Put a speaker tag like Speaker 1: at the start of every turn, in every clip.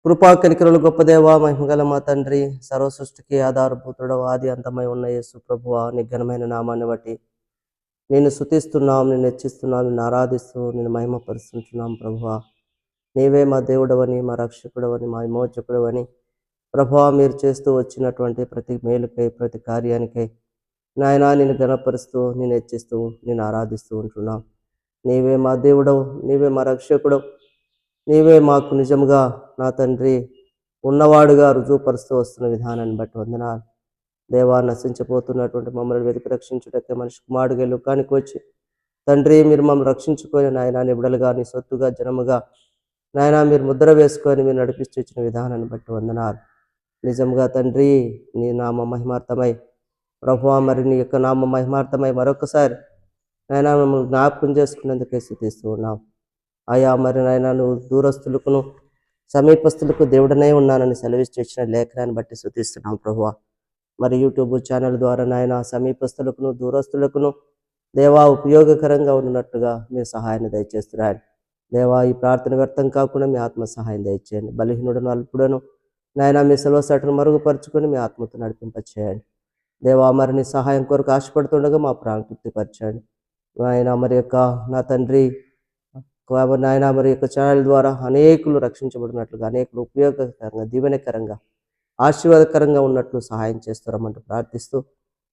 Speaker 1: కృపా కనికరులు గొప్ప దేవ, మహిమగల మా తండ్రి, సర్వ సృష్టికి ఆధారభూతుడు, ఆది అంతమై ఉన్న యేసు ప్రభువా, నీ ఘనమైన నామాన్ని బట్టి నేను స్తుతిస్తున్నాం, నేను హెచ్చిస్తున్నాం, నిన్ను ఆరాధిస్తూ నేను మహిమపరుస్తుంటున్నాం. ప్రభువా, నీవే మా దేవుడవని, మా రక్షకుడవని, మా విమోచకుడవని ప్రభువా, మీరు చేస్తూ వచ్చినటువంటి ప్రతి మేలుకై, ప్రతి కార్యానికై నాయనా నేను ఘనపరుస్తూ, నేను హెచ్చిస్తూ, నేను ఆరాధిస్తూ ఉంటున్నాం. నీవే మా దేవుడవు, నీవే మా రక్షకుడవు, నీవే మాకు నిజంగా నా తండ్రి ఉన్నవాడుగా రుజువుపరుస్తూ వస్తున్న విధానాన్ని బట్టి వందనాలు దేవా. నశించిపోతున్నటువంటి మమ్మల్ని వెతికి రక్షించుటకే మనిషి కుమారుడుగా లోకానికి వచ్చి తండ్రి మీరు మమ్మల్ని రక్షించుకొని నాయన నిబిడలుగా, నీ సొత్తుగా, జనముగా నాయన మీరు ముద్ర వేసుకొని మీరు నడిపిస్తూ ఇచ్చిన విధానాన్ని బట్టి వందనాలు. నిజంగా తండ్రి నీ నామ మహిమార్థమై ప్రభువా, మరి నీ యొక్క నామ మహిమార్థమై మరొకసారి నాయన మమ్మల్ని జ్ఞాపకం చేసుకునేందుకే స్తుతిస్తూ ఉన్నాం. అయా మరి నాయన నువ్వు దూరస్తులకును సమీపస్తులకు దేవుడనే ఉన్నానని సెలవిస్తూ ఇచ్చిన లేఖనాన్ని బట్టి స్తుతిస్తున్నాం ప్రభువా. మరి యూట్యూబ్ ఛానల్ ద్వారా నాయన సమీపస్తులకును దూరస్తులకును దేవా ఉపయోగకరంగా ఉన్నట్టుగా మీరు సహాయాన్ని దయచేస్తున్నారు దేవా. ఈ ప్రార్థన వ్యర్థం కాకుండా మీ ఆత్మ సహాయం దయచేయండి. బలహీనుడను అల్పుడను నాయన మీ సెలవుసాటును మరుగుపరుచుకొని మీ ఆత్మతో నడిపింపచేయండి దేవా. మరి నీ సహాయం కొరకు ఆశపడుతుండగా మా ప్రాణం తృప్తిపరచండి నాయన. మరి యొక్క నా తండ్రి నాయన మరి యొక్క ఛానల్ ద్వారా అనేకులు రక్షించబడినట్లుగా, అనేకులు ఉపయోగకరంగా, దీవెనకరంగా, ఆశీర్వాదకరంగా ఉన్నట్లు సహాయం చేస్తారమంటూ ప్రార్థిస్తూ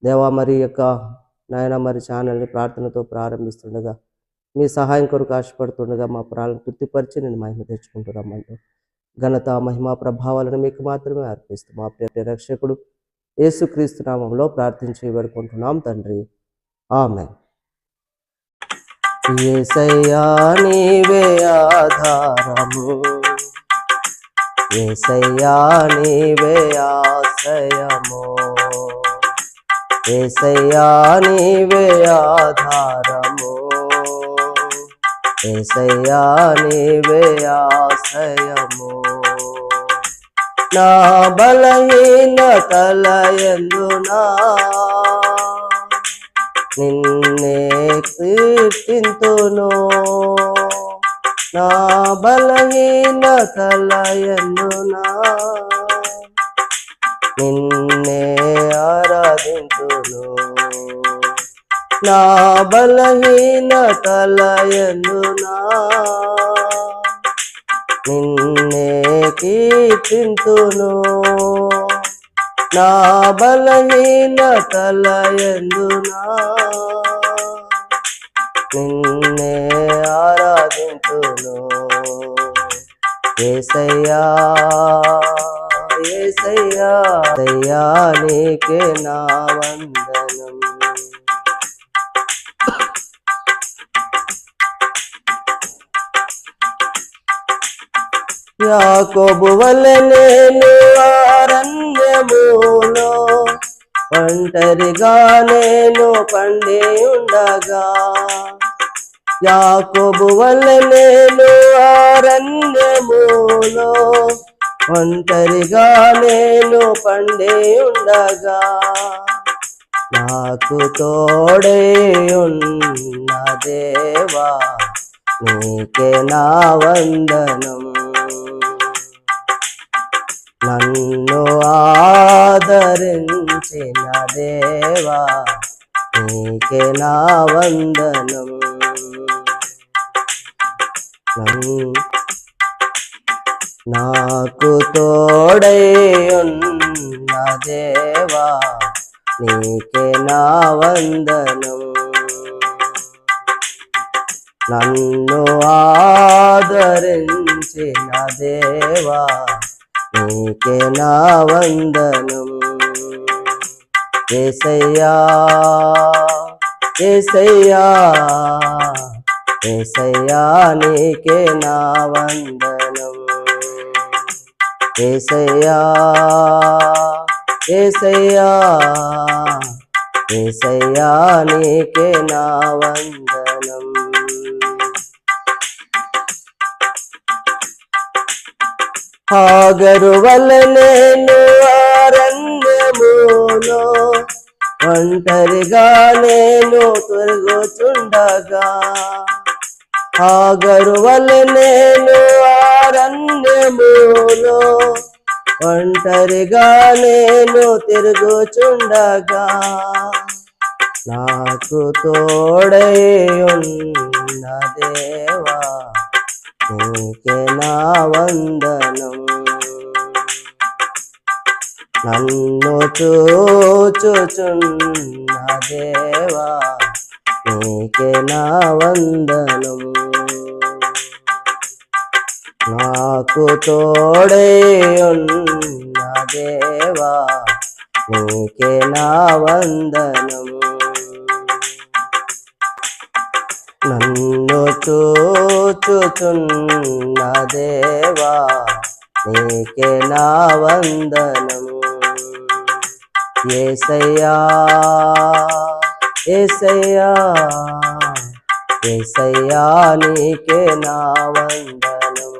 Speaker 1: దేవా, మరి యొక్క నాయన మరి ఛానల్ని ప్రార్థనతో ప్రారంభిస్తుండగా మీ సహాయం కొరకు ఆశపడుతుండగా మా ప్రాణాలను తృప్తిపరిచి నేను మహిమ తెచ్చుకుంటున్నామంటూ ఘనత, మహిమ, ప్రభావాలను మీకు మాత్రమే అర్పిస్తూ మా ప్రియ రక్షకుడు యేసుక్రీస్తు నామంలో ప్రార్థించి వేడుకుంటున్నాం తండ్రి, ఆమేన్. యేసయ్యా నీవే ఆధారము, యేసయ్యా నీవే ఆశ్రయము, యేసయ్యా నీవే ఆధారము, యేసయ్యా నీవే ఆశ్రయము. నా బలహీనతల యందునా నిన్నే కీర్తింతును, నా బలహీనతల యందునా నిన్నే ఆరాధింతును, నా బలహీనతల యందునా నిన్నే కీర్తింతును, నా బలహీనతల యందునా నిన్నే ఆరాధింతును. యేసయ్యా యేసయ్యా దయ్యా నీకే నా వందనం. యాకోబు వలె నేను అరణ్యములో ఒంటరిగా నేను పండి ఉండగా, యాకోబు వలె నేను అరణ్యములో ఒంటరిగా నేను పండి ఉండగా, నాకు తోడే ఉన్న దేవా నీకే నా వందనం. నన్ను ఆదరించిన దేవా నీకే నా వందనం. నాకు తోడై ఉన్న దేవా నీకే నా వందనం. నన్ను ఆదరించిన దేవా నీకే నా వందనం. యేసయ్యా యేసయ్యా యేసయ్యా నీకే నా వందనం. యేసయ్యా యేసయ్యా యేసయ్యా నీకే నా వందనం. హాగరు వలె నేను అరణ్యములో ఒంటరిగా నేను తిరుగుచుండగా, హాగరు వలె నేను అరణ్యములో ఒంటరిగా నేను తిరుగుచుండగా నాకు తోడై ఉన్న దేవా నీకే నా వందనం. నన్ను చూచుచున్న దేవా నీకే నా వందనం. నాకు తోడై ఉన్న దేవా నీకే నా వందనం. నన్ను చూచుచున్న దేవా నీకే నా వందనం. యేసయ్యా యేసయ్యా యేసయ్యా నీకే నా వందనం.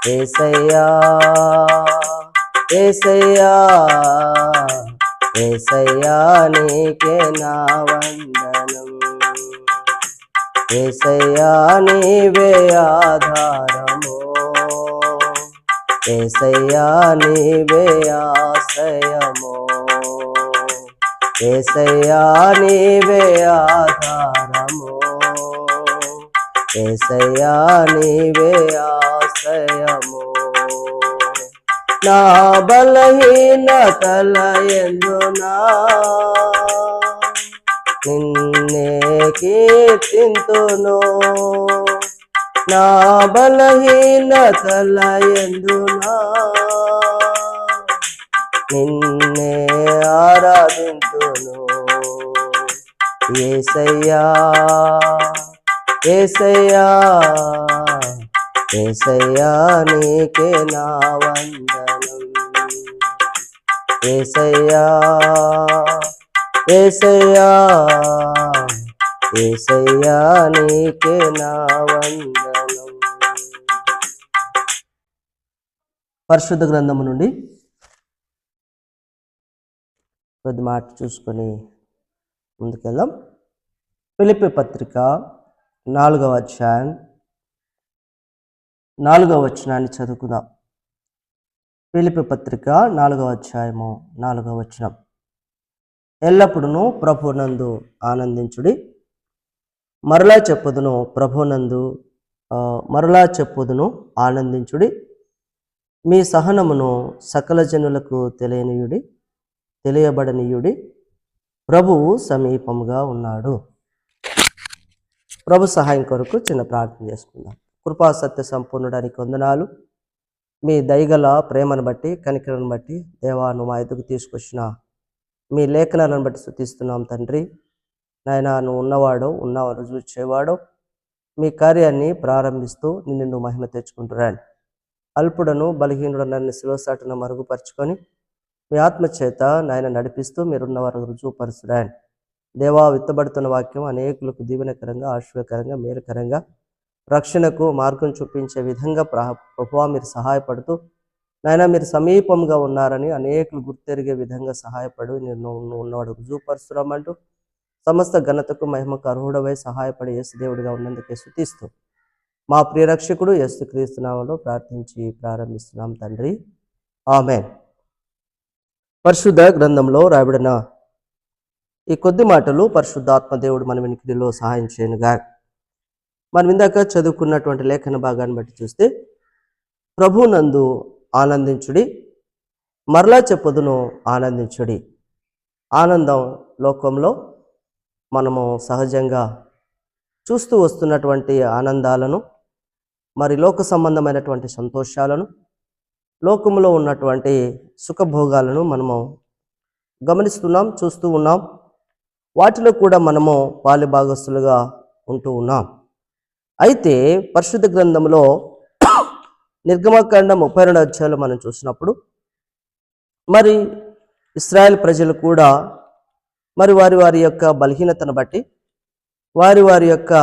Speaker 1: యేసయ్యా యేసయ్యా యేసయ్యా నీకే నా వందనం. యేసయ్యా నీవే ఆధారము, యేసయ్యా నీవే ఆశ్రయము, యేసయ్యా నీవే ఆధారము, యేసయ్యా నీవే ఆశ్రయము. నా బలహీనతల యందునా నిన్నే కీర్తింతును. నా బలహీనతల యందునా నిన్నే ఆరాధింతును. యేసయ్యా యేసయ్యా యేసయ్యా నీకే నా వందనం. యేసయ్యా యేసయ్యా యేసయ్యా నీకే నా వందనం. పరిశుద్ధ గ్రంథము నుండి కొద్ది మాట చూసుకొని ముందుకెళ్దాం. ఫిలిప్పీ పత్రిక 4వ అధ్యాయం 4వ వచనాన్ని చదువుకుందాం. ఫిలిప్పీ పత్రిక 4వ అధ్యాయము 4వ వచనం. ఎల్లప్పుడూ ప్రభునందు ఆనందించుడి. మరలా చెప్పుదును ఆనందించుడి. మీ సహనమును సకల జనులకు తెలియబడనీయుడి. ప్రభువు సమీపముగా ఉన్నాడు. ప్రభు సహాయం కొరకు చిన్న ప్రార్థన చేసుకుందాం. కృపా సత్య సంపూర్ణుడానికి వందనాలు. మీ దయగల ప్రేమను బట్టి కనికలను బట్టి దేవా నువ్వు మా ఎదుగు తీసుకొచ్చిన మీ లేఖనాలను బట్టి స్తుతిస్తున్నాం తండ్రి. నాయన నువ్వు ఉన్నావు రుజువు చేయవాడో మీ కార్యాన్ని ప్రారంభిస్తూ నిన్ను మహిమ తెచ్చుకుంటున్నాను. అల్పుడను బలహీనుడనని శివసాటున మరుగుపరుచుకొని మీ ఆత్మచేత నాయన నడిపిస్తూ మీరున్నవారు రుజువుపరుచురాను. దేవా విత్తబడుతున్న వాక్యం అనేకులకు దీవెనకరంగా ఆశ్చర్యకరంగా మేలుకరంగా రక్షణకు మార్గం చూపించే విధంగా ప్రభువా మీరు సహాయపడుతూ నాయన మీరు సమీపంగా ఉన్నారని అనేకులు గుర్తెరిగే విధంగా సహాయపడు నేను ఉన్నవాడు రుజువుపరుచురామంటూ సమస్త ఘనతకు మహిమకు అర్హుడవై సహాయపడి యేసుదేవుడిగా ఉన్నందుకే స్తుతిస్తూ మా ప్రియరక్షకుడు యేసుక్రీస్తు నామములో ప్రార్థించి ప్రారంభిస్తున్నాం తండ్రి, ఆమేన్. పరిశుద్ధ గ్రంథంలో రాయబడిన ఈ కొద్ది మాటలు పరిశుద్ధాత్మ దేవుడు మన వినికిడిలో సహాయం చేయనుగా. మనం ఇందాక చదువుకున్నటువంటి లేఖన భాగాన్ని బట్టి చూస్తే ప్రభునందు ఆనందించుడి, మరలా చెప్పుదును ఆనందించుడి. ఆనందం లోకంలో మనము సహజంగా చూస్తూ వస్తున్నటువంటి ఆనందాలను, మరి లోక సంబంధమైనటువంటి సంతోషాలను, లోకంలో ఉన్నటువంటి సుఖభోగాలను మనము గమనిస్తున్నాం, చూస్తూ ఉన్నాం. వాటిలో కూడా మనము పాలిభాగస్తులుగా ఉంటూ ఉన్నాం. అయితే పరిశుద్ధ గ్రంథంలో నిర్గమకాండం 32 అధ్యాయాలు మనం చూసినప్పుడు మరి ఇశ్రాయేల్ ప్రజలు కూడా మరి వారి యొక్క బలహీనతను బట్టి వారి యొక్క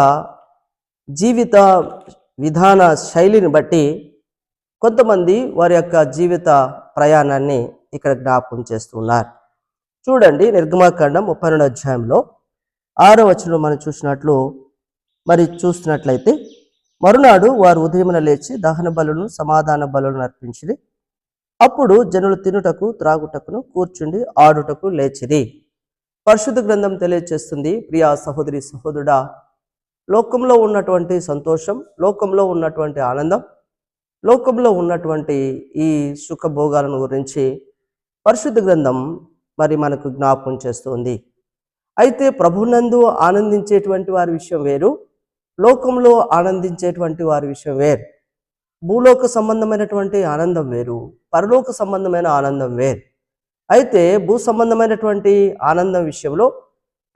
Speaker 1: జీవిత విధాన శైలిని బట్టి కొంతమంది వారి యొక్క జీవిత ప్రయాణాన్ని ఇక్కడ జ్ఞాపకం చేస్తున్నారు. చూడండి, నిర్గమకాండం 32 అధ్యాయంలో 6వ వచనం మనం చూసినట్లయితే మరునాడు వారు ఉదయమున లేచి దహన బలులను సమాధాన బలులను అర్పించిరి. అప్పుడు జనులు తినుటకు త్రాగుటకును కూర్చుండి ఆడుటకు లేచిరి. పరిశుద్ధ గ్రంథం తెలియచేస్తుంది, ప్రియా సహోదరి సహోదరుడా, లోకంలో ఉన్నటువంటి సంతోషం, లోకంలో ఉన్నటువంటి ఆనందం, లోకంలో ఉన్నటువంటి ఈ సుఖభోగాలను గురించి పరిశుద్ధ గ్రంథం మరి మనకు జ్ఞాపకం చేస్తుంది. అయితే ప్రభునందు ఆనందించేటువంటి వారి విషయం వేరు, లోకంలో ఆనందించేటువంటి వారి విషయం వేరు. భూలోక సంబంధమైనటువంటి ఆనందం వేరు, పరలోక సంబంధమైన ఆనందం వేరు. అయితే భూ సంబంధమైనటువంటి ఆనందం విషయంలో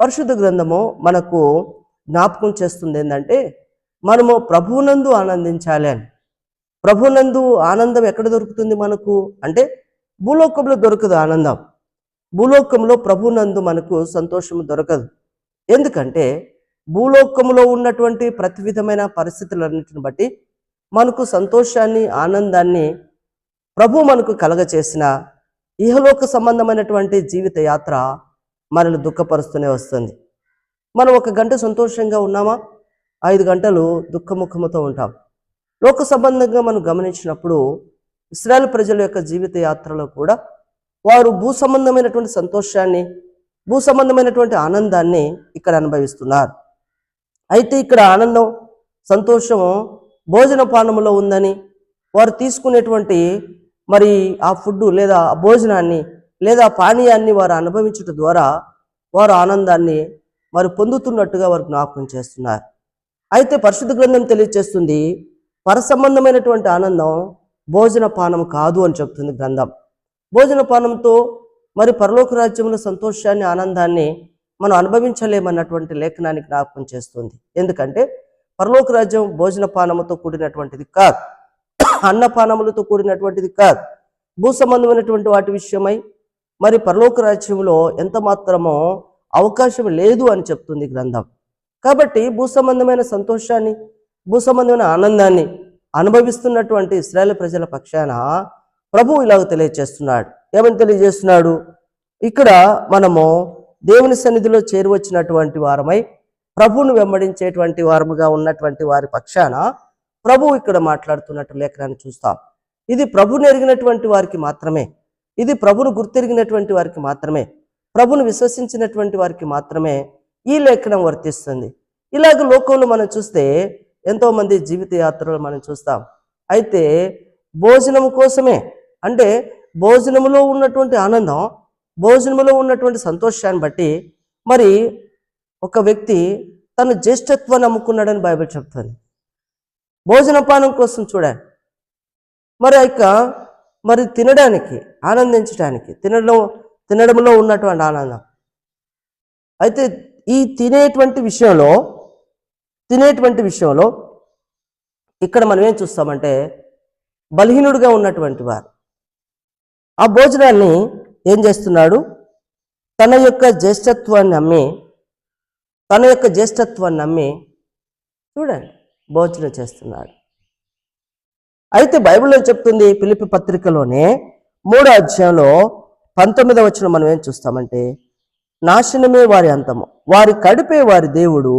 Speaker 1: పరిశుద్ధ గ్రంథము మనకు జ్ఞాపకం చేస్తుంది ఏంటంటే, మనము ప్రభువునందు ఆనందించాలి అని. ప్రభువునందు ఆనందం ఎక్కడ దొరుకుతుంది మనకు అంటే, భూలోకంలో దొరకదు ఆనందం. భూలోకంలో ప్రభువునందు మనకు సంతోషము దొరకదు. ఎందుకంటే భూలోకంలో ఉన్నటువంటి ప్రతి విధమైన పరిస్థితులన్నిటిని బట్టి మనకు సంతోషాన్ని, ఆనందాన్ని ప్రభు మనకు కలగచేసిన ఇహలోక సంబంధమైనటువంటి జీవిత యాత్ర మనల్ని దుఃఖపరుస్తూనే వస్తుంది. మనం 1 గంట సంతోషంగా ఉన్నామా, 5 గంటలు దుఃఖముఖముతో ఉంటాం. లోక సంబంధంగా మనం గమనించినప్పుడు ఇశ్రాయేలు ప్రజల యొక్క జీవిత యాత్రలో కూడా వారు భూ సంబంధమైనటువంటి సంతోషాన్ని, భూ సంబంధమైనటువంటి ఆనందాన్ని ఇక్కడ అనుభవిస్తున్నారు. అయితే ఇక్కడ ఆనందం, సంతోషం భోజన పానములో ఉందని, వారు తీసుకునేటువంటి మరి ఆ ఫుడ్ లేదా ఆ భోజనాన్ని లేదా పానీయాన్ని వారు అనుభవించడం ద్వారా వారు ఆనందాన్ని వారు పొందుతున్నట్టుగా వారు జ్ఞాపకం చేస్తున్నారు. అయితే పరిశుద్ధ గ్రంథం తెలియచేస్తుంది, పరసంబంధమైనటువంటి ఆనందం భోజన పానం కాదు అని చెప్తుంది గ్రంథం. భోజన పానంతో మరి పరలోక రాజ్యంలో సంతోషాన్ని, ఆనందాన్ని మనం అనుభవించలేమన్నటువంటి లేఖనాన్ని జ్ఞాపకం చేస్తుంది. ఎందుకంటే పరలోక రాజ్యం భోజన పానముతో కూడినటువంటిది కాదు, అన్నపానములతో కూడినటువంటిది కాదు. భూ సంబంధమైనటువంటి వాటి విషయమై మరి పరలోక రాజ్యంలో ఎంత మాత్రమో అవకాశం లేదు అని చెప్తుంది గ్రంథం. కాబట్టి భూ సంబంధమైన సంతోషాన్ని, భూ సంబంధమైన ఆనందాన్ని అనుభవిస్తున్నటువంటి ఇశ్రాయేలు ప్రజల పక్షాన ప్రభువు ఇలాగ తెలియజేస్తున్నాడు. ఏమని తెలియజేస్తున్నాడు? ఇక్కడ మనము దేవుని సన్నిధిలో చేరువచ్చినటువంటి వారమై ప్రభువును వెంబడించేటువంటి వారముగా ఉన్నటువంటి వారి పక్షాన ప్రభువు ఇక్కడ మాట్లాడుతున్నట్టు లేఖనాన్ని చూస్తాం. ఇది ప్రభుని ఎరిగినటువంటి వారికి మాత్రమే, ఇది ప్రభును గుర్తెరిగినటువంటి వారికి మాత్రమే, ప్రభును విశ్వసించినటువంటి వారికి మాత్రమే ఈ లేఖనం వర్తిస్తుంది. ఇలాగ లోకంలో మనం చూస్తే ఎంతోమంది జీవిత యాత్రలు మనం చూస్తాం. అయితే భోజనం కోసమే, అంటే భోజనములో ఉన్నటువంటి ఆనందం, భోజనములో ఉన్నటువంటి సంతోషాన్ని బట్టి మరి ఒక వ్యక్తి తన జ్యేష్ఠత్వాన్ని నమ్ముకున్నాడని బైబిల్ చెప్తుంది. భోజనపానం కోసం చూడండి, మరి తినడానికి, ఆనందించడానికి, తినడంలో ఉన్నటువంటి ఆనందం. అయితే ఈ తినేటువంటి విషయంలో ఇక్కడ మనం ఏం చూస్తామంటే, బలహీనుడిగా ఉన్నటువంటి వారు ఆ భోజనాన్ని ఏం చేస్తున్నాడు? తన యొక్క జ్యేష్ఠత్వాన్ని నమ్మి చూడండి భోజనం చేస్తున్నాడు. అయితే బైబిల్లో చెప్తుంది, ఫిలిప్పీ పత్రికలోనే 3వ అధ్యాయంలో 19వ వచనం మనం ఏం చూస్తామంటే, నాశనమే వారి అంతము, వారి కడిపే వారి దేవుడు,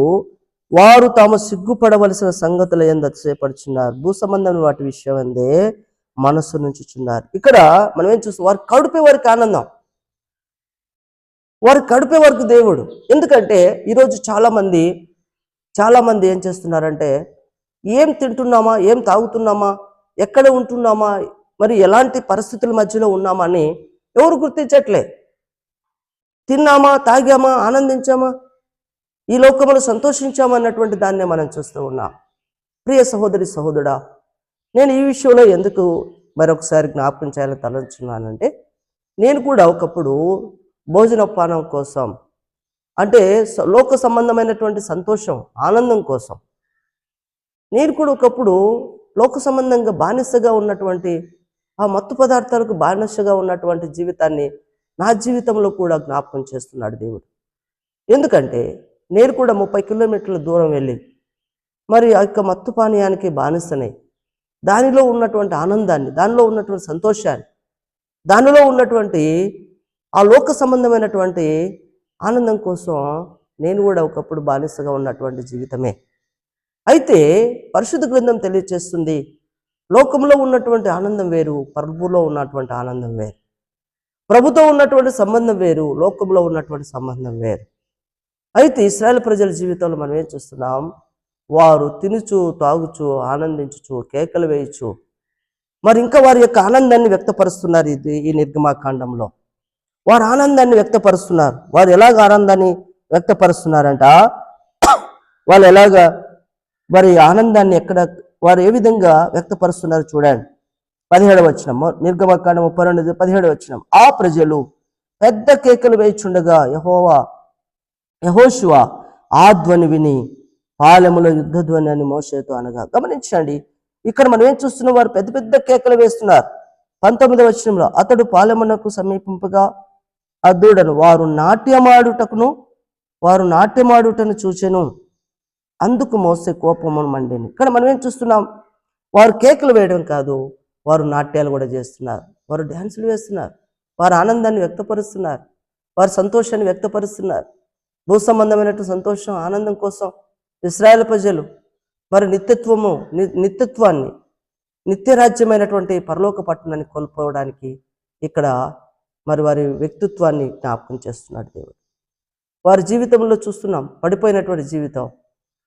Speaker 1: వారు తాము సిగ్గుపడవలసిన సంగతుల యందు అతిశయపడుచున్నారు, భూ సంబంధమైన వాటి విషయం అందే మనస్సు నుంచుచున్నారు. ఇక్కడ మనం ఏం చూస్తాం? వారి కడుపే వారికి ఆనందం, వారి కడుపే వారికి దేవుడు. ఎందుకంటే ఈరోజు చాలా మంది ఏం చేస్తున్నారంటే, ఏం తింటున్నామా, ఏం తాగుతున్నామా, ఎక్కడ ఉంటున్నామా, మరి ఎలాంటి పరిస్థితుల మధ్యలో ఉన్నామా అని ఎవరు గుర్తించట్లే. తిన్నామా, తాగామా, ఆనందించామా, ఈ లోకంలో సంతోషించామా అన్నటువంటి దాన్నే మనం చూస్తూ ఉన్నాం. ప్రియ సహోదరి సహోదరుడా, నేను ఈ విషయంలో ఎందుకు మరొకసారి జ్ఞాపకం చేయాలని తలంచున్నానంటే, నేను కూడా ఒకప్పుడు భోజనపానం కోసం, అంటే లోక సంబంధమైనటువంటి సంతోషం, ఆనందం కోసం నేను కూడా ఒకప్పుడు లోక సంబంధంగా బానిసగా ఉన్నటువంటి ఆ మత్తు పదార్థాలకు బానిసగా ఉన్నటువంటి జీవితాన్ని నా జీవితంలో కూడా జ్ఞాపకం చేస్తున్నాడు దేవుడు. ఎందుకంటే నేను కూడా 30 కిలోమీటర్ల దూరం వెళ్ళి మరి ఆ యొక్క మత్తు పానీయానికి బానిసనై దానిలో ఉన్నటువంటి ఆనందాన్ని, దానిలో ఉన్నటువంటి సంతోషాన్ని, దానిలో ఉన్నటువంటి ఆ లోక సంబంధమైనటువంటి ఆనందం కోసం నేను కూడా ఒకప్పుడు బానిసగా ఉన్నటువంటి జీవితమే. అయితే పరిశుద్ధ గ్రంథం తెలియచేస్తుంది, లోకంలో ఉన్నటువంటి ఆనందం వేరు, ప్రభువులో ఉన్నటువంటి ఆనందం వేరు. ప్రభుతో ఉన్నటువంటి సంబంధం వేరు, లోకంలో ఉన్నటువంటి సంబంధం వేరు. అయితే ఇశ్రాయేలు ప్రజల జీవితంలో మనం ఏం చూస్తున్నాం? వారు తినుచు తాగుచు ఆనందించుచు కేకలు వేయచ్చు, మరి ఇంకా వారి యొక్క ఆనందాన్ని వ్యక్తపరుస్తున్నారు. ఈ నిర్గమాకాండంలో వారు ఆనందాన్ని వ్యక్తపరుస్తున్నారు. వారు ఎలాగ ఆనందాన్ని వ్యక్తపరుస్తున్నారంట, వాళ్ళు ఎలాగా వారి ఆనందాన్ని వారు ఏ విధంగా వ్యక్తపరుస్తున్నారు చూడండి. 17వ వచనం, నిర్గమకాండం 32 17వ వచనం. ఆ ప్రజలు పెద్ద కేకలు వేయిచుండగా యెహోషువ ఆ ధ్వని విని పాలెములో యుద్ధ ధ్వని అని మోషేతో అనగా. గమనించండి, ఇక్కడ మనం ఏం చూస్తున్నాం? వారు పెద్ద పెద్ద కేకలు వేస్తున్నారు. 19వ వచనంలో, అతడు పాలెమునకు సమీపింపగా ఆ దూడను వారు నాట్యమాడుటను చూచెను, అందుకు మోసే కోపమును మండిని. ఇక్కడ మనం ఏం చూస్తున్నాం? వారు కేకలు వేయడం కాదు, వారు నాట్యాలు కూడా చేస్తున్నారు, వారు డ్యాన్సులు వేస్తున్నారు, వారు ఆనందాన్ని వ్యక్తపరుస్తున్నారు, వారు సంతోషాన్ని వ్యక్తపరుస్తున్నారు. భూ సంబంధమైనటువంటి సంతోషం, ఆనందం కోసం ఇశ్రాయేలు ప్రజలు మరి నిత్యత్వాన్ని నిత్యరాజ్యమైనటువంటి పరలోక పట్టణాన్ని కోల్పోవడానికి ఇక్కడ మరి వారి వ్యక్తిత్వాన్ని జ్ఞాపకం చేస్తున్నాడు దేవుడు. వారి జీవితంలో చూస్తున్నాం పడిపోయినటువంటి జీవితం,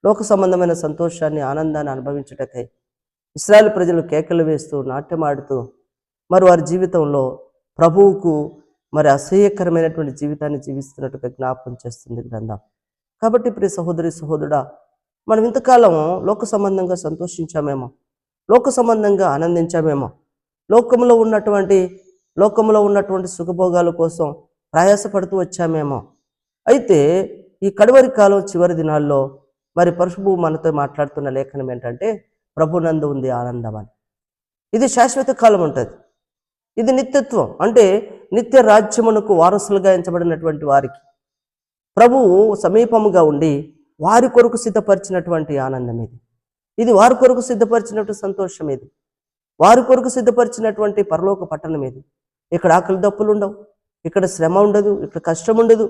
Speaker 1: లోక సంబంధమైన సంతోషాన్ని ఆనందాన్ని అనుభవించుటకై ఇశ్రాయేలు ప్రజలు కేకలు వేస్తూ నాట్యమాడుతూ మరి వారి జీవితంలో ప్రభువుకు మరి అసహ్యకరమైనటువంటి జీవితాన్ని జీవిస్తున్నట్టుగా జ్ఞాపకం చేస్తుంది గ్రంథం. కాబట్టి ప్రియ సహోదరి సహోదరుడా, మనం ఇంతకాలం లోక సంబంధంగా సంతోషించామేమో, లోక సంబంధంగా ఆనందించామేమో, లోకంలో ఉన్నటువంటి సుఖభోగాల కోసం ప్రయాసపడుతూ వచ్చామేమో. అయితే ఈ కడవరి కాలం చివరి దినాల్లో మరి ప్రభువు మనతో మాట్లాడుతున్న లేఖనం ఏంటంటే, ప్రభునందు ఉంది ఆనందం అని. ఇది శాశ్వత కాలం ఉంటుంది, ఇది నిత్యత్వం. అంటే నిత్య రాజ్యమునకు వారసులుగా ఎంచబడినటువంటి వారికి ప్రభువు సమీపముగా ఉండి వారి కొరకు సిద్ధపరిచినటువంటి ఆనందం ఇది. ఇది వారి కొరకు సిద్ధపరిచినటువంటి సంతోషం ఇది, వారి కొరకు సిద్ధపరిచినటువంటి పరలోక పట్టణం ఇది. ఇక్కడ ఆకలి దప్పులు ఉండవు, ఇక్కడ శ్రమ ఉండదు, ఇక్కడ కష్టం ఉండదు,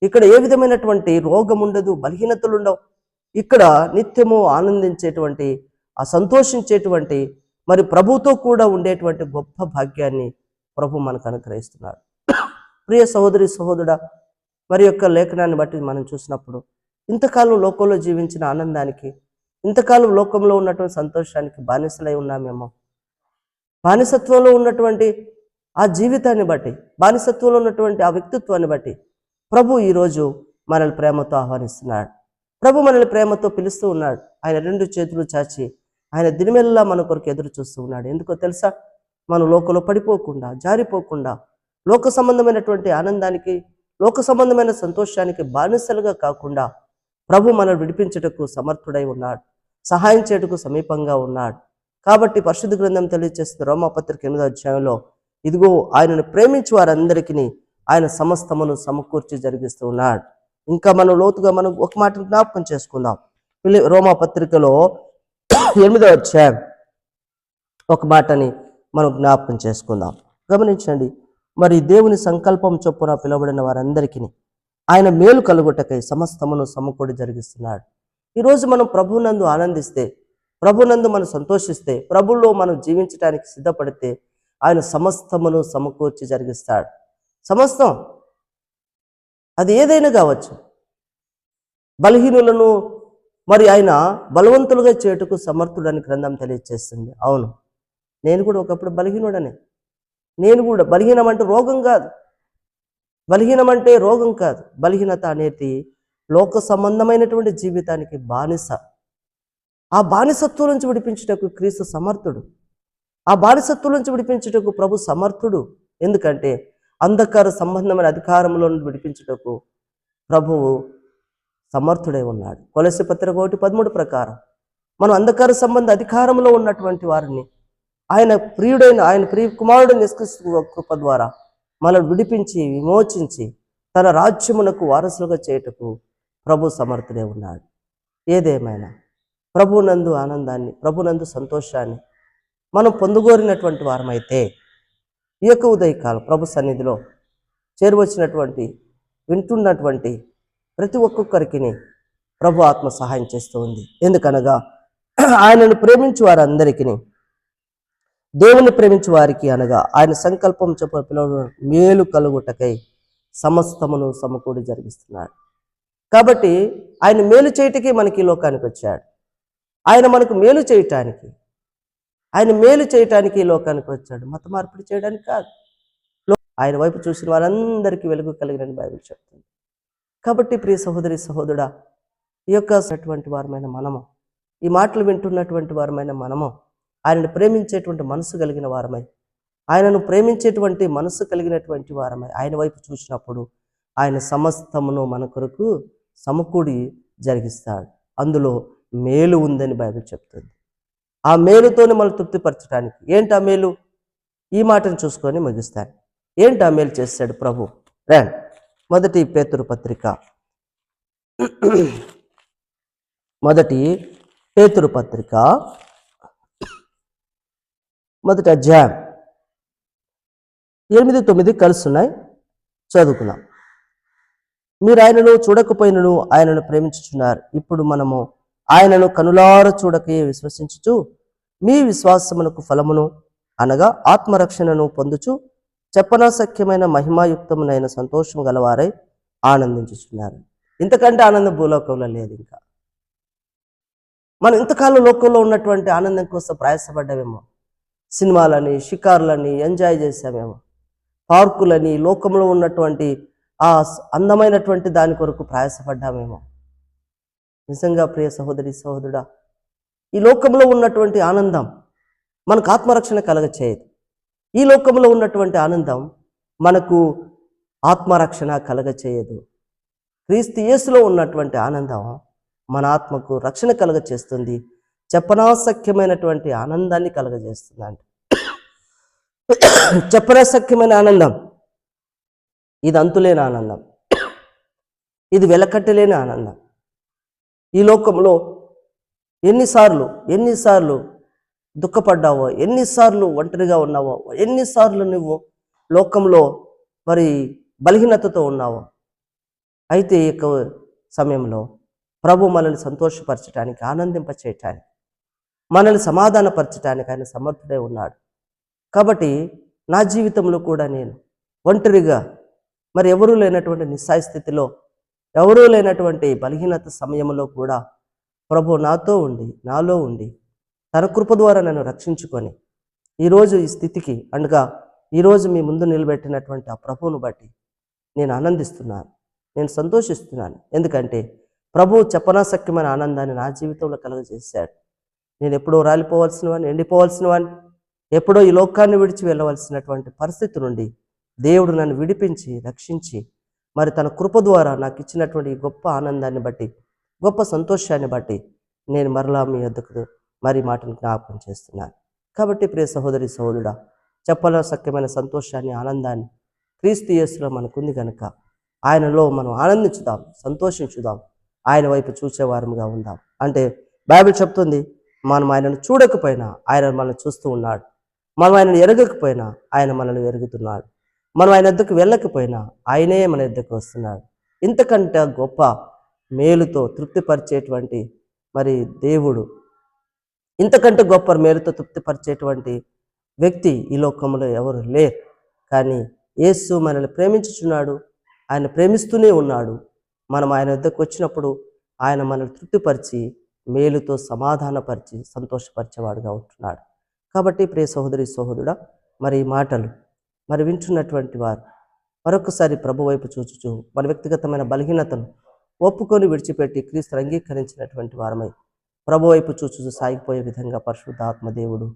Speaker 1: ఇక్కడ ఏ విధమైనటువంటి రోగం ఉండదు, బలహీనతలు ఉండవు. ఇక్కడ నిత్యము ఆనందించేటువంటి, ఆ సంతోషించేటువంటి, మరి ప్రభుతో కూడా ఉండేటువంటి గొప్ప భాగ్యాన్ని ప్రభు మనకు అనుగ్రహిస్తున్నాడు. ప్రియ సహోదరి సహోదరుడా, మరి యొక్క లేఖనాన్ని బట్టి మనం చూసినప్పుడు ఇంతకాలం లోకంలో జీవించిన ఆనందానికి, ఇంతకాలం లోకంలో ఉన్నటువంటి సంతోషానికి బానిసలై ఉన్నామేమో. బానిసత్వంలో ఉన్నటువంటి ఆ జీవితాన్ని బట్టి, బానిసత్వంలో ఉన్నటువంటి ఆ వ్యక్తిత్వాన్ని బట్టి ప్రభు ఈరోజు మనల్ని ప్రేమతో ఆహ్వానిస్తున్నాడు. ప్రభు మనల్ని ప్రేమతో పిలుస్తూ ఉన్నాడు. ఆయన 2 చేతులు చాచి ఆయన దినమెల్లా మన కొరకు ఎదురు చూస్తూ ఉన్నాడు. ఎందుకో తెలుసా? మనం లోకంలో పడిపోకుండా, జారిపోకుండా, లోక సంబంధమైనటువంటి ఆనందానికి, లోక సంబంధమైన సంతోషానికి బానిసలుగా కాకుండా ప్రభు మనల్ని విడిపించుటకు సమర్థుడై ఉన్నాడు, సహాయం చేయుటకు సమీపంగా ఉన్నాడు. కాబట్టి పరిశుద్ధ గ్రంథం తెలియజేస్తుంది, రోమాపత్రిక 8వ అధ్యాయంలో, ఇదిగో ఆయనను ప్రేమించు వారందరికీ ఆయన సమస్తమును సమకూర్చి జరిగిస్తూ ఉన్నాడు. ఇంకా మనం లోతుగా ఒక మాటను జ్ఞాపకం చేసుకుందాం. రోమాపత్రికలో 8వ అధ్యాయం ఒక మాటని మనం జ్ఞాపకం చేసుకుందాం. గమనించండి, మరి దేవుని సంకల్పం చొప్పున పిలువబడిన వారందరికీ ఆయన మేలు కలుగుటకై సమస్తమును సమకూడి జరిగిస్తున్నాడు. ఈరోజు మనం ప్రభునందు ఆనందిస్తే, ప్రభునందు మనం సంతోషిస్తే, ప్రభులో మనం జీవించడానికి సిద్ధపడితే ఆయన సమస్తమును సమకూర్చి జరిగిస్తాడు. సమస్తం, అది ఏదైనా కావచ్చు. బలహీనులను మరి ఆయన బలవంతులుగా చేయుటకు సమర్థుడని గ్రంథం తెలియజేస్తుంది. అవును, నేను కూడా ఒకప్పుడు బలహీనుడనే. నేను కూడా బలహీనం అంటే రోగం కాదు, బలహీనత అనేది లోక సంబంధమైనటువంటి జీవితానికి బానిస. ఆ బానిసత్వం నుంచి విడిపించుటకు క్రీస్తు సమర్థుడు, ఆ బానిసత్వం నుంచి విడిపించుటకు ప్రభు సమర్థుడు. ఎందుకంటే అంధకార సంబంధమైన అధికారంలో నుండి విడిపించుటకు ప్రభువు సమర్థుడై ఉన్నాడు. కొలస్సీ పత్రిక 1:13 ప్రకారం మనం అంధకార సంబంధ అధికారంలో ఉన్నటువంటి వారిని ఆయన ప్రియ కుమారుడైన యేసుక్రీస్తు కృప ద్వారా మనల్ని విడిపించి, విమోచించి తన రాజ్యమునకు వారసులుగా చేయుటకు ప్రభు సమర్థుడై ఉన్నాడు. ఏదేమైనా ప్రభునందు ఆనందాన్ని, ప్రభునందు సంతోషాన్ని మనం పొందుగోరినటువంటి వారమైతే ఈ యొక్క ఉదయకాలం ప్రభు సన్నిధిలో చేరువచ్చినటువంటి, వింటున్నటువంటి ప్రతి ఒక్కొక్కరికి ప్రభు ఆత్మ సహాయం చేస్తూ ఉంది. ఎందుకనగా ఆయనను ప్రేమించు వారందరికీ, దేవుని ప్రేమించు వారికి అనగా ఆయన సంకల్పం చొప్పున పిలువబడిన మేలు కలుగుటకై సమస్తమును సమకూడి జరిగిస్తున్నాడు. కాబట్టి ఆయన మేలు చేయటకే మనకి ఈ లోకానికి వచ్చాడు. ఆయన మనకు మేలు చేయటానికి, ఆయన మేలు చేయటానికి ఈ లోకానికి వచ్చాడు, మత మార్పిడి చేయడానికి కాదు. ఆయన వైపు చూసిన వారందరికీ వెలుగు కలిగినని బైబిల్ చెప్తుంది. కాబట్టి ప్రియ సహోదరి సహోదరుడా, ఈ యొక్క వారమైన మనము, ఈ మాటలు వింటున్నటువంటి వారమైన మనము ఆయనను ప్రేమించేటువంటి మనసు కలిగిన వారమై, ఆయనను ప్రేమించేటువంటి మనసు కలిగినటువంటి వారమై ఆయన వైపు చూసినప్పుడు ఆయన సమస్తమును మన కొరకు సమకూడి జరిగిస్తాడు. అందులో మేలు ఉందని బైబిల్ చెప్తుంది. ఆ మేలుతోనే మనం తృప్తిపరచడానికి ఏంటి ఆ మేలు? ఈ మాటను చూసుకొని ముగిస్తాను. ఏంటి ఆ మేలు చేశాడు ప్రభు? రండి, మొదటి పేతురు పత్రిక, మొదటి అధ్యాయం 8-9 కలుస్తున్నాయి, చదువుకున్నాం. మీరు ఆయనను చూడకపోయినను ఆయనను ప్రేమించుచున్నారు. ఇప్పుడు మనము ఆయనను కనులార చూడకే విశ్వసించుచు మీ విశ్వాసమునకు ఫలమును అనగా ఆత్మరక్షణను పొందుచు చెప్పనాశక్యమైన మహిమాయుక్తమునైన సంతోషం గలవారై ఆనందించుచున్నారు. ఇంతకంటే ఆనందం భూలోకంలో లేదు. ఇంకా మనం ఇంతకాలం లోకంలో ఉన్నటువంటి ఆనందం కోసం ప్రయాసపడ్డామేమో. సినిమాలని, షికారులని ఎంజాయ్ చేసామేమో, పార్కులని, లోకంలో ఉన్నటువంటి ఆ అందమైనటువంటి దాని కొరకు ప్రయాసపడ్డామేమో. నిజంగా ప్రియ సహోదరి సహోదరుడా, ఈ లోకంలో ఉన్నటువంటి ఆనందం మనకు ఆత్మరక్షణ కలగచేయదు. ఈ లోకంలో ఉన్నటువంటి ఆనందం మనకు ఆత్మరక్షణ కలగచేయదు. క్రీస్తు యేసులో ఉన్నటువంటి ఆనందం మన ఆత్మకు రక్షణ కలగచేస్తుంది, చెప్పనాశక్యమైనటువంటి ఆనందాన్ని కలగజేస్తుంది. అంటే చెప్పనాశక్యమైన ఆనందం, ఇది అంతులేని ఆనందం, ఇది వెలకట్టలేని ఆనందం. ఈ లోకంలో ఎన్నిసార్లు దుఃఖపడ్డావో, ఎన్నిసార్లు ఒంటరిగా ఉన్నావో, ఎన్నిసార్లు నువ్వు లోకంలో మరి బలహీనతతో ఉన్నావో. అయితే ఈ సమయంలో ప్రభు మనల్ని సంతోషపరచడానికి, ఆనందింపచేయటానికి, మనల్ని సమాధానపరచడానికి ఆయన సమర్థుడై ఉన్నాడు. కాబట్టి నా జీవితంలో కూడా నేను ఒంటరిగా, మరి ఎవరూ లేనటువంటి నిస్సాయ స్థితిలో, ఎవరూ లేనటువంటి బలహీనత సమయంలో కూడా ప్రభు నాతో ఉండి, నాలో ఉండి, తన కృప ద్వారా నన్ను రక్షించుకొని ఈరోజు ఈ స్థితికి అనగా ఈరోజు మీ ముందు నిలబెట్టినటువంటి ఆ ప్రభువును బట్టి నేను ఆనందిస్తున్నాను, నేను సంతోషిస్తున్నాను. ఎందుకంటే ప్రభు చెప్పనాశక్యమైన ఆనందాన్ని నా జీవితంలో కలుగజేశాడు. నేను ఎప్పుడో రాలిపోవాల్సిన వాడిని, ఎండిపోవాల్సిన వాడిని, ఎప్పుడో ఈ లోకాన్ని విడిచి వెళ్ళవలసినటువంటి పరిస్థితి నుండి దేవుడు నన్ను విడిపించి, రక్షించి, మరి తన కృప ద్వారా నాకు ఇచ్చినటువంటి ఈ గొప్ప ఆనందాన్ని బట్టి, గొప్ప సంతోషాన్ని బట్టి నేను మరలా మీ వద్దకు మరి మాటను జ్ఞాపకం చేస్తున్నాను. కాబట్టి ప్రియ సహోదరి సహోదరుడా, చెప్పనాశక్యమైన సంతోషాన్ని, ఆనందాన్ని క్రీస్తు యేసులో మనకుంది కనుక ఆయనలో మనం ఆనందించుదాం, సంతోషించుదాం, ఆయన వైపు చూసేవారముగా ఉందాం. అంటే బైబిల్ చెప్తుంది, మనం ఆయనను చూడకపోయినా ఆయన మనల్ని చూస్తూ ఉన్నాడు, మనం ఆయనను ఎరగకపోయినా ఆయన మనల్ని ఎరుగుతున్నాడు, మనం ఆయన వద్దకు వెళ్ళకపోయినా ఆయనే మన వద్దకు వస్తున్నాడు. ఇంతకంటే గొప్ప మేలుతో తృప్తిపరిచేటువంటి మరి దేవుడు, ఇంతకంటే గొప్ప మేలుతో తృప్తిపరిచేటువంటి వ్యక్తి ఈ లోకంలో ఎవరు లేరు. కానీ యేసు మనల్ని ప్రేమించుచున్నాడు, ఆయన ప్రేమిస్తూనే ఉన్నాడు. మనం ఆయన వద్దకు వచ్చినప్పుడు ఆయన మనల్ని తృప్తిపరిచి, మేలుతో సమాధానపరిచి, సంతోషపరిచేవాడుగా ఉంటున్నాడు. కాబట్టి ప్రియ సహోదరి సహోదరుడా, మరి ఈ మాటలు మరి వింటున్నటువంటి వారు మరొకసారి ప్రభు వైపు చూచుచు మన వ్యక్తిగతమైన బలహీనతను ఒప్పుకొని విడిచిపెట్టి క్రీస్తును అంగీకరించినటువంటి వారమై ప్రభు వైపు చూచుచు సాగిపోయే విధంగా పరిశుద్ధాత్మ దేవుడు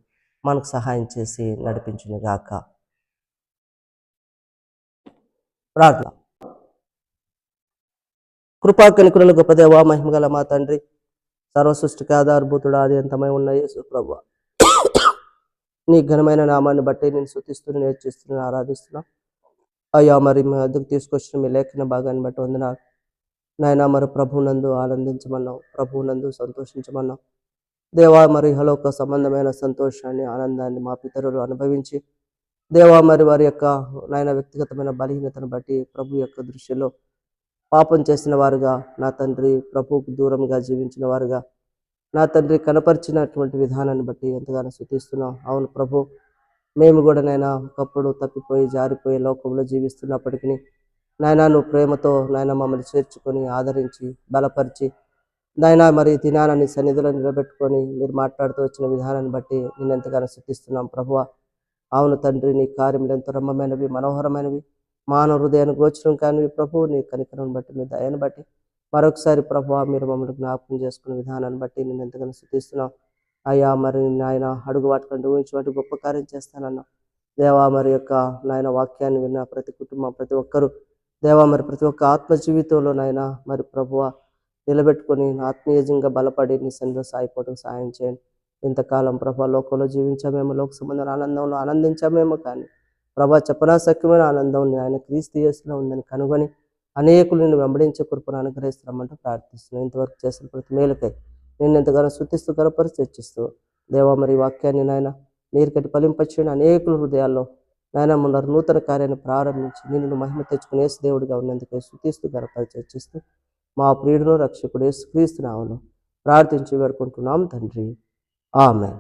Speaker 1: మనకు సహాయం చేసి నడిపించునుగాక. ప్రార్థన. కృపా కనికరుల గొప్ప దేవా, మహిమగల మా తండ్రి, సర్వసృష్టికి ఆధారభూతుడు, ఆది అంతమై ఉన్న యేసు ప్రభువా, నీ ఘనమైన నామాన్ని బట్టి నేను స్తుతిస్తూ, నేర్చిస్తూ, ఆరాధిస్తున్నా అయ్యా. మరి మీ వద్దకు తీసుకొచ్చిన మీ లేఖన భాగాన్ని బట్టి వందనాలు నాయనా. మరి ప్రభువునందు ఆనందించమన్నావు, ప్రభువునందు సంతోషించమన్నావు దేవా. మరి హలోక సంబంధమైన సంతోషాన్ని, ఆనందాన్ని మా పితరులు అనుభవించి దేవా, మరి వారి యొక్క నాయన వ్యక్తిగతమైన బలహీనతను బట్టి ప్రభు యొక్క దృష్టిలో పాపం చేసిన వారుగా నా తండ్రి ప్రభువుకు దూరంగా జీవించిన వారుగా నా తండ్రి కనపరిచినటువంటి విధానాన్ని బట్టి ఎంతగానో స్తుతిస్తున్నాం. అవును ప్రభు, మేము కూడా నాయన ఒకప్పుడు తప్పిపోయి జారిపోయి లోకంలో జీవిస్తున్నప్పటికీ నాయన నువ్వు ప్రేమతో నాయన మమ్మల్ని చేర్చుకొని ఆదరించి బలపరిచి నాయన మరి దినాన నీ సన్నిధిలో నిలబెట్టుకొని మీరు మాట్లాడుతూ వచ్చిన విధానాన్ని బట్టి నేను ఎంతగానో స్తుతిస్తున్నాం ప్రభువా. అవును తండ్రి, నీ కార్యములు ఎంతో రమ్యమైనవి, మనోహరమైనవి, మానవ హృదయాన్ని గోచరం కానివి ప్రభు. నీ కనికరం బట్టి, మీ దయను బట్టి మరొకసారి ప్రభువా మీరు మమ్మల్ని జ్ఞాపకం చేసుకునే విధానాన్ని బట్టి నేను ఎంతగానో స్తుతిస్తున్నాం. అయ్యా మరి నాయన అడుగు వాటికంటే ఊహించి వాటి గొప్ప కార్యం చేస్తానన్నా దేవా. మరి యొక్క నాయన వాక్యాన్ని విన్న ప్రతి కుటుంబం, ప్రతి ఒక్కరూ దేవా మరి ప్రతి ఒక్క ఆత్మ జీవితంలో నాయన మరి ప్రభువా నిలబెట్టుకొని ఆత్మీయంగా బలపడి నీ సన్నిధిలో సాగిపోవడం సాయం చేయండి. ఇంతకాలం ప్రభా లోకంలో జీవించామేమో, లోక సంబంధమైన ఆనందంలో ఆనందించామేమో, కానీ ప్రభా చెప్పనాశక్యమైన ఆనందం ఆయన క్రీస్తు యేసులో ఉందని కనుగొని అనేకులు నిన్ను వెంబడించే కృపను అనుగ్రహిస్తామంటూ ప్రార్థిస్తున్నాను. ఇంతవరకు చేసిన ప్రతి మేలుకై నేను ఎంతగానో స్తుతిస్తూ కనపరిచి తెచ్చిస్తూ దేవా మరి వాక్యాన్ని నాయన నీరు కట్టి ఫలింపచేయని అనేకుల హృదయాల్లో నాయన మున్నారు నూతన కార్యాన్ని ప్రారంభించి నిన్ను మహిమ తెచ్చుకుని యేసు దేవుడిగా ఉన్నందుకే స్తుతిస్తూ కనపరిచి తెచ్చిస్తూ మా ప్రియుడును రక్షకుడు యేసుక్రీస్తు నామములో ప్రార్థించి వేడుకుంటున్నాం తండ్రి. ఆమేన్.